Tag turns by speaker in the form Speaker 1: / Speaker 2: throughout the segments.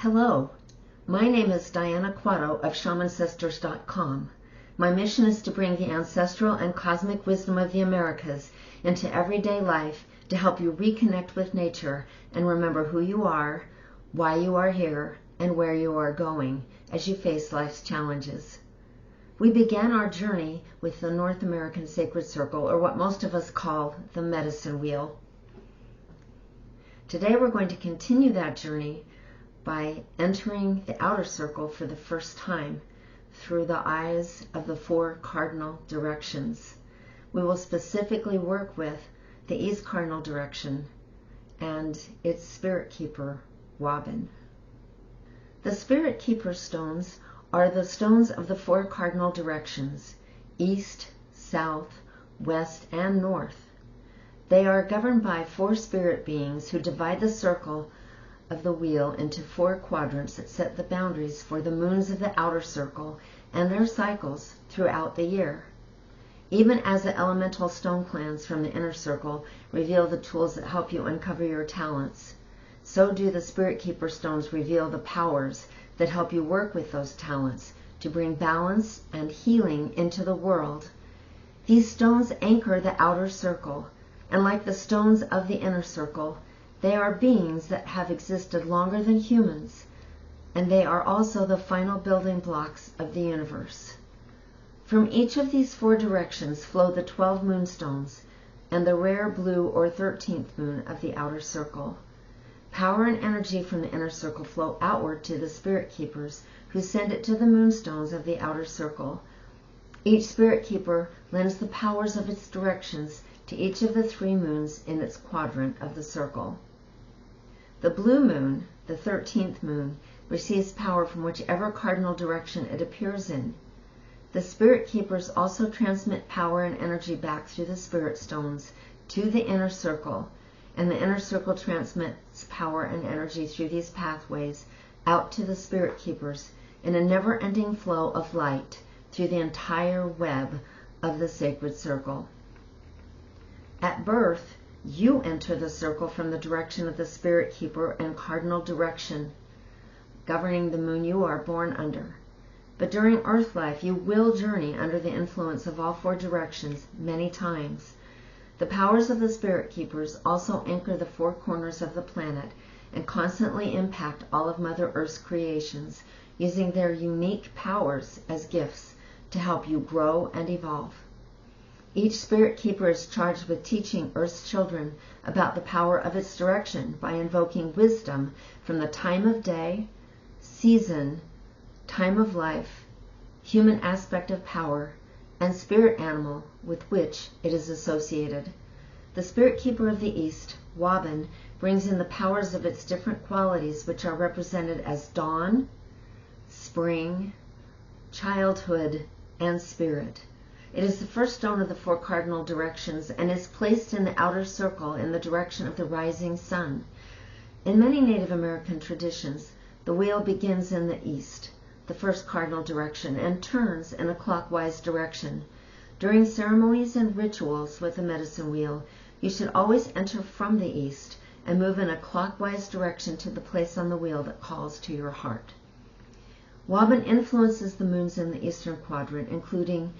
Speaker 1: Hello, my name is Diana Quatto of ShamanSisters.com. My mission is to bring the ancestral and cosmic wisdom of the Americas into everyday life to help you reconnect with nature and remember who you are, why you are here, and where you are going as you face life's challenges. We began our journey with the North American Sacred Circle, or what most of us call the Medicine Wheel. Today we're going to continue that journey by entering the outer circle for the first time through the eyes of the 4 cardinal directions. We will specifically work with the East Cardinal Direction and its Spirit Keeper, Wabun. The Spirit Keeper stones are the stones of the 4 cardinal directions, east, south, west, and north. They are governed by 4 spirit beings who divide the circle of the wheel into 4 quadrants that set the boundaries for the moons of the outer circle and their cycles throughout the year. Even as the elemental stone clans from the inner circle reveal the tools that help you uncover your talents, so do the Spirit Keeper stones reveal the powers that help you work with those talents to bring balance and healing into the world. These stones anchor the outer circle, and like the stones of the inner circle, they are beings that have existed longer than humans, and they are also the final building blocks of the universe. From each of these 4 directions flow the 12 moonstones and the rare blue or 13th moon of the outer circle. Power and energy from the inner circle flow outward to the Spirit Keepers, who send it to the moonstones of the outer circle. Each Spirit Keeper lends the powers of its directions to each of the 3 moons in its quadrant of the circle. The blue moon, the 13th moon, receives power from whichever cardinal direction it appears in. The Spirit Keepers also transmit power and energy back through the Spirit Stones to the inner circle, and the inner circle transmits power and energy through these pathways out to the Spirit Keepers in a never-ending flow of light through the entire web of the sacred circle. At birth, you enter the circle from the direction of the Spirit Keeper and cardinal direction, governing the moon you are born under. But during earth life, you will journey under the influence of all 4 directions many times. The powers of the Spirit Keepers also anchor the 4 corners of the planet and constantly impact all of Mother Earth's creations, using their unique powers as gifts to help you grow and evolve. Each Spirit Keeper is charged with teaching Earth's children about the power of its direction by invoking wisdom from the time of day, season, time of life, human aspect of power, and spirit animal with which it is associated. The Spirit Keeper of the East, Wabun, brings in the powers of its different qualities, which are represented as dawn, spring, childhood, and spirit. It is the first stone of the 4 cardinal directions and is placed in the outer circle in the direction of the rising sun. In many Native American traditions, the wheel begins in the east, the first cardinal direction, and turns in a clockwise direction. During ceremonies and rituals with the medicine wheel, you should always enter from the east and move in a clockwise direction to the place on the wheel that calls to your heart. Wabun influences the moons in the eastern quadrant, including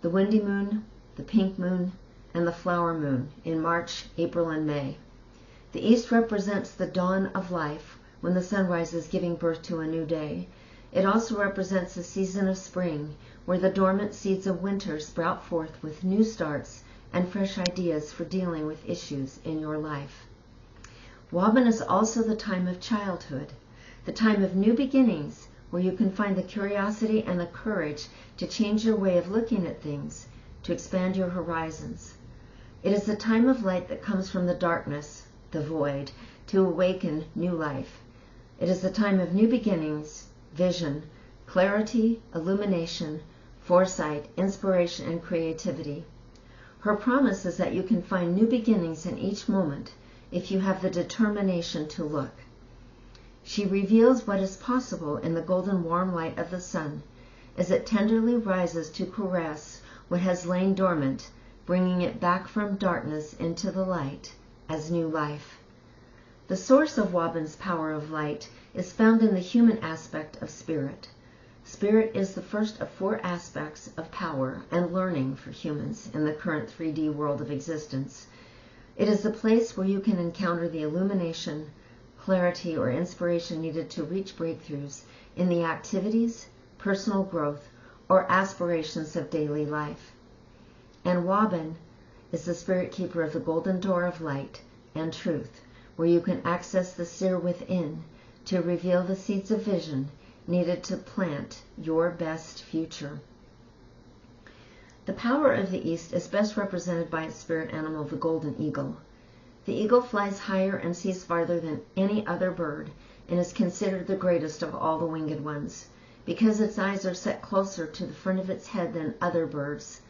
Speaker 1: the windy moon, the pink moon, and the flower moon in March, April, and May. The east represents the dawn of life, when the sun rises, giving birth to a new day. It also represents the season of spring, where the dormant seeds of winter sprout forth with new starts and fresh ideas for dealing with issues in your life. Wabun is also the time of childhood, the time of new beginnings, where you can find the curiosity and the courage to change your way of looking at things, to expand your horizons. It is the time of light that comes from the darkness, the void, to awaken new life. It is the time of new beginnings, vision, clarity, illumination, foresight, inspiration, and creativity. Her promise is that you can find new beginnings in each moment if you have the determination to look. She reveals what is possible in the golden warm light of the sun as it tenderly rises to caress what has lain dormant, bringing it back from darkness into the light as new life. The source of Wabun's power of light is found in the human aspect of spirit. Spirit is the first of 4 aspects of power and learning for humans in the current 3D world of existence. It is the place where you can encounter the illumination, clarity, or inspiration needed to reach breakthroughs in the activities, personal growth, or aspirations of daily life. And Wabun is the spirit keeper of the golden door of light and truth, where you can access the seer within to reveal the seeds of vision needed to plant your best future. The power of the East is best represented by its spirit animal, the golden eagle. The eagle flies higher and sees farther than any other bird and is considered the greatest of all the winged ones, because its eyes are set closer to the front of its head than other birds.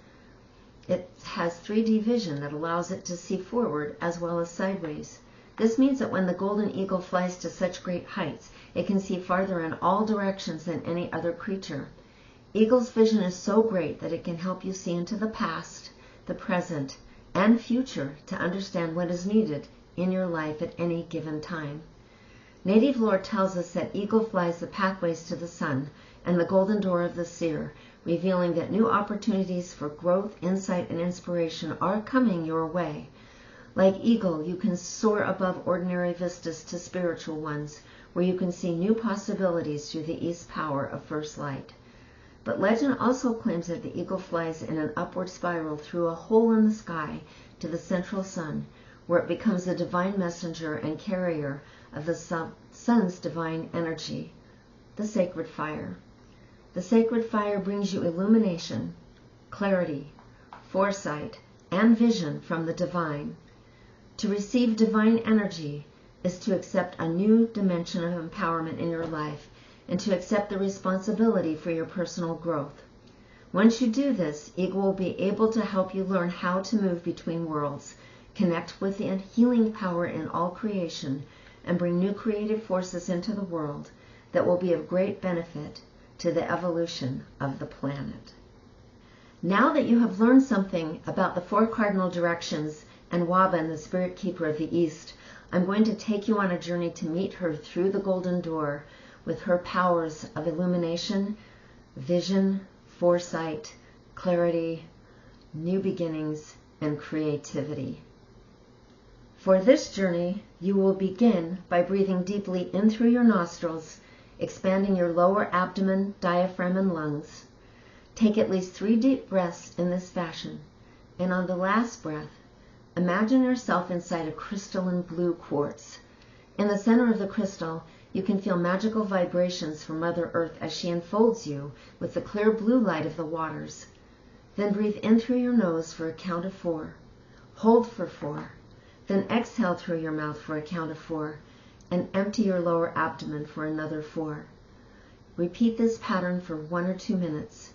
Speaker 1: It has 3D vision that allows it to see forward as well as sideways. This means that when the golden eagle flies to such great heights, it can see farther in all directions than any other creature. Eagle's vision is so great that it can help you see into the past, the present, and future to understand what is needed in your life at any given time. Native lore tells us that eagle flies the pathways to the sun and the golden door of the seer, revealing that new opportunities for growth, insight, and inspiration are coming your way. Like eagle, you can soar above ordinary vistas to spiritual ones, where you can see new possibilities through the East power of first light. But legend also claims that the eagle flies in an upward spiral through a hole in the sky to the central sun, where it becomes a divine messenger and carrier of the sun's divine energy, the sacred fire. The sacred fire brings you illumination, clarity, foresight, and vision from the divine. To receive divine energy is to accept a new dimension of empowerment in your life and to accept the responsibility for your personal growth. Once you do this, Eagle will be able to help you learn how to move between worlds, connect with the healing power in all creation, and bring new creative forces into the world that will be of great benefit to the evolution of the planet. Now that you have learned something about the 4 cardinal directions and Wabun, the spirit keeper of the East, I'm going to take you on a journey to meet her through the golden door with her powers of illumination, vision, foresight, clarity, new beginnings, and creativity. For this journey, you will begin by breathing deeply in through your nostrils, expanding your lower abdomen, diaphragm, and lungs. Take at least 3 deep breaths in this fashion, and on the last breath, imagine yourself inside a crystalline blue quartz. In the center of the crystal, you can feel magical vibrations from Mother Earth as she enfolds you with the clear blue light of the waters. Then breathe in through your nose for a count of 4. Hold for 4. Then exhale through your mouth for a count of 4. And empty your lower abdomen for another 4. Repeat this pattern for 1 or 2 minutes.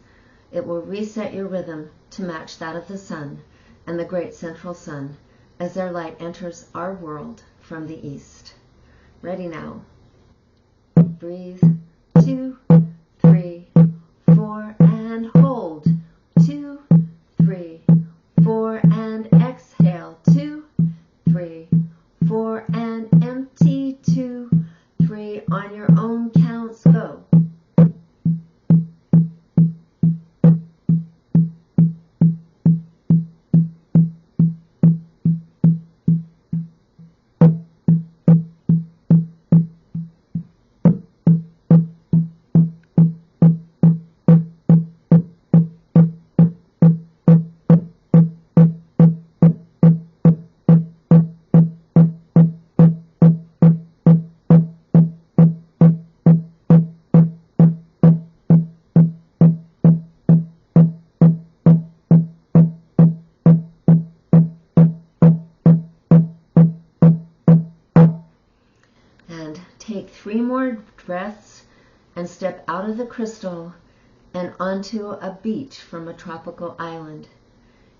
Speaker 1: It will reset your rhythm to match that of the sun and the great central sun as their light enters our world from the east. Ready now. Breathe. 2, 3, 4, and hold. 2, 3, 4, and exhale. 2, 3, 4, and empty. 2, 3, on your own counts. Go. Take 3 more breaths and step out of the crystal and onto a beach from a tropical island.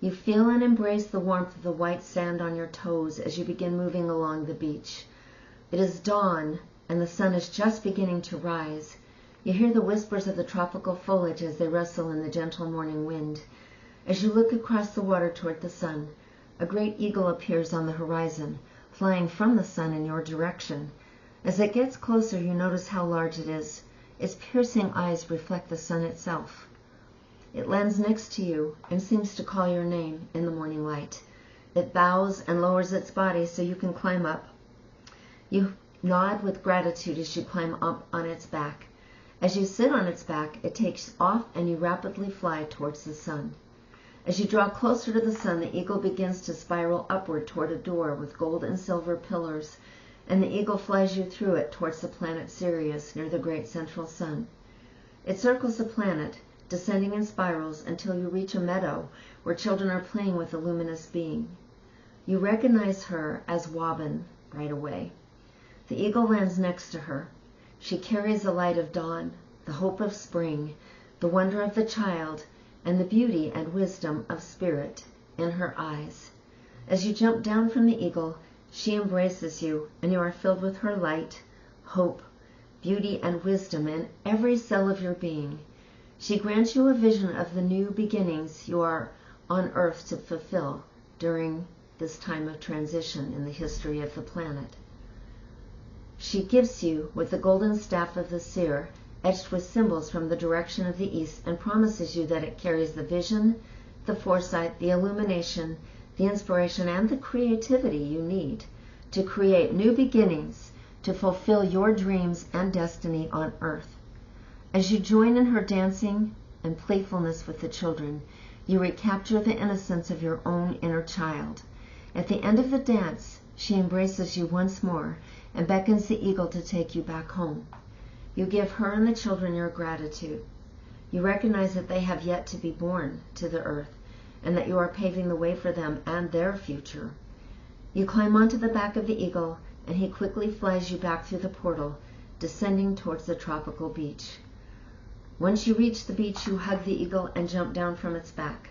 Speaker 1: You feel and embrace the warmth of the white sand on your toes as you begin moving along the beach. It is dawn and the sun is just beginning to rise. You hear the whispers of the tropical foliage as they rustle in the gentle morning wind. As you look across the water toward the sun, a great eagle appears on the horizon, flying from the sun in your direction. As it gets closer, you notice how large it is. Its piercing eyes reflect the sun itself. It lands next to you and seems to call your name in the morning light. It bows and lowers its body so you can climb up. You nod with gratitude as you climb up on its back. As you sit on its back, it takes off and you rapidly fly towards the sun. As you draw closer to the sun, the eagle begins to spiral upward toward a door with gold and silver pillars, and the eagle flies you through it towards the planet Sirius near the great central sun. It circles the planet, descending in spirals until you reach a meadow where children are playing with a luminous being. You recognize her as Wabun right away. The eagle lands next to her. She carries the light of dawn, the hope of spring, the wonder of the child, and the beauty and wisdom of spirit in her eyes. As you jump down from the eagle, she embraces you, and you are filled with her light, hope, beauty, and wisdom in every cell of your being. She grants you a vision of the new beginnings you are on Earth to fulfill during this time of transition in the history of the planet. She gives you with the golden staff of the seer, etched with symbols from the direction of the east, and promises you that it carries the vision, the foresight, the illumination, the inspiration, and the creativity you need to create new beginnings to fulfill your dreams and destiny on Earth. As you join in her dancing and playfulness with the children, you recapture the innocence of your own inner child. At the end of the dance, she embraces you once more and beckons the eagle to take you back home. You give her and the children your gratitude. You recognize that they have yet to be born to the earth, and that you are paving the way for them and their future. You climb onto the back of the eagle, and he quickly flies you back through the portal, descending towards the tropical beach. Once you reach the beach, you hug the eagle and jump down from its back.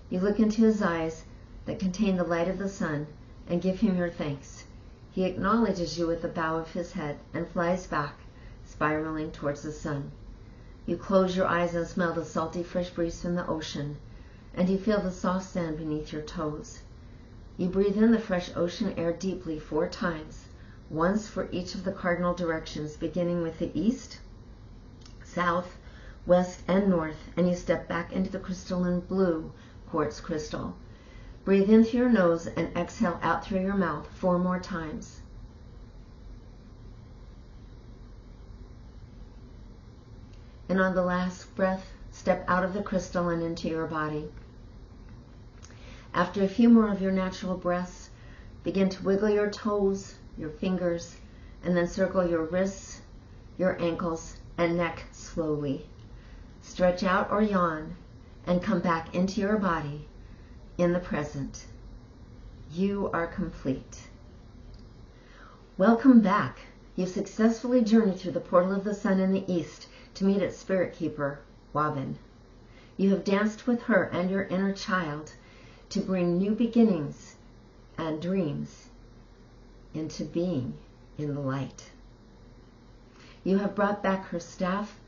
Speaker 1: You look into his eyes that contain the light of the sun and give him your thanks. He acknowledges you with a bow of his head and flies back, spiraling towards the sun. You close your eyes and smell the salty fresh breeze from the ocean, and you feel the soft sand beneath your toes. You breathe in the fresh ocean air deeply 4 times, once for each of the cardinal directions, beginning with the east, south, west, and north, and you step back into the crystalline blue quartz crystal. Breathe in through your nose and exhale out through your mouth 4 more times. And on the last breath, step out of the crystal and into your body. After a few more of your natural breaths, begin to wiggle your toes, your fingers, and then circle your wrists, your ankles, and neck slowly. Stretch out or yawn and come back into your body in the present. You are complete. Welcome back. You've successfully journeyed through the portal of the sun in the east to meet its spirit keeper, Wabun. You have danced with her and your inner child to bring new beginnings and dreams into being in the light. You have brought back her staff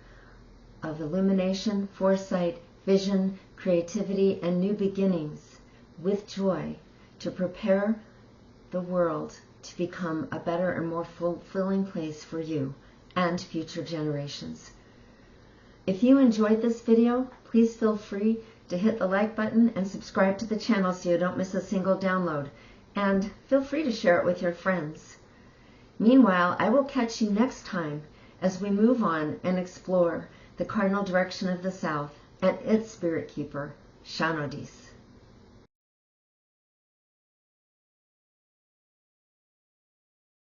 Speaker 1: of illumination, foresight, vision, creativity, and new beginnings with joy to prepare the world to become a better and more fulfilling place for you and future generations. If you enjoyed this video, please feel free to hit the like button and subscribe to the channel so you don't miss a single download. And feel free to share it with your friends. Meanwhile, I will catch you next time as we move on and explore the cardinal direction of the south and its spirit keeper, Shanodis.